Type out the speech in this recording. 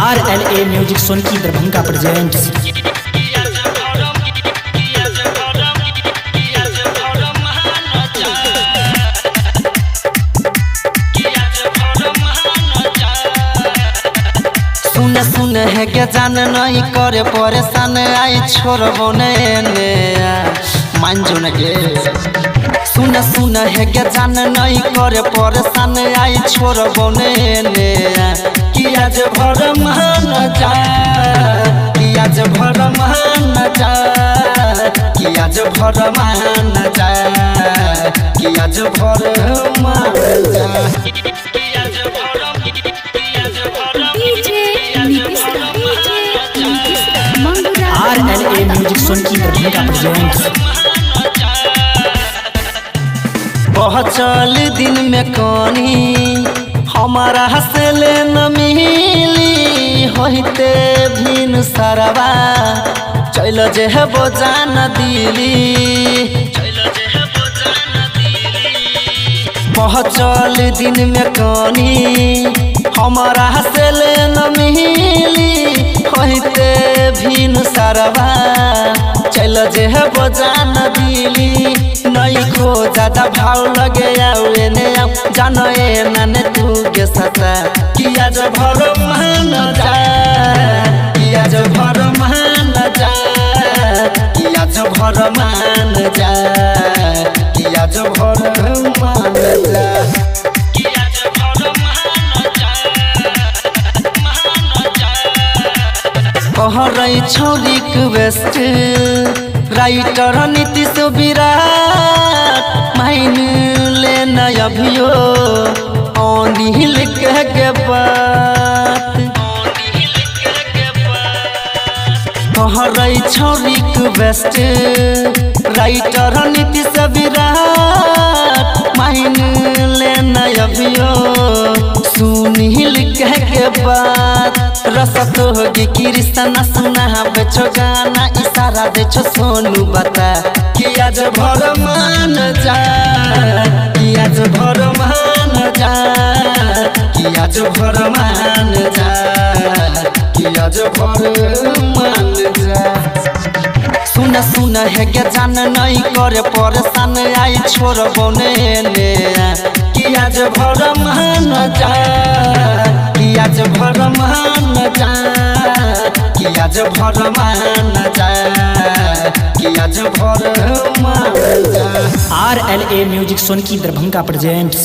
RLA music Sonki Darbhanga presents. सुन है के जान नहीं करे परेशान आई छोड़बो ने मान जो के सुन है के जान नहीं करे परेशान आई छोड़बो ने कि आज भर मान जा कि आज भर मान जा कि आज भर मान जा कि आज भर मान जा। RLA music Sonki Darbhanga presents. पहुँचल दिन में कनी हमारा हंसले न मिली होते भिन सरवा चल जे है बोजान दिली पहुँचल दिन में कनी हमारा हंसले न मिली होते भिन सरवा चल जे है बोजान दिली नहीं को ज्यादा भाव लगे आवे ने जानो ए नाने तू के सता कि आज भर मान जा कि आज भर मान जा कि आज भर मान जा कि आज भर मान जा। कह रही छोरी रिक्वेस्ट राइटर नीतीश विराट माइन ले अभियो अनिल के बात कह रही छोरी रिक्वेस्ट राइटर नीतीश विराट माइन ले अभियो सुनील के बात रसत होगी कृष्णा सुना बेचो गाना इशारा देछो सोनू बता कि आज भर मान जा कि आज भर मान जा कि आज भर मान जा कि आज भर मान जा। सुन है के जान नहीं करे परेशान आई छोड़बो ने कि आज भर मान जा कि आज भर मान जा कि आज भर मान जा कि आज भर मान जा। RLA music Sonki Darbhanga presents.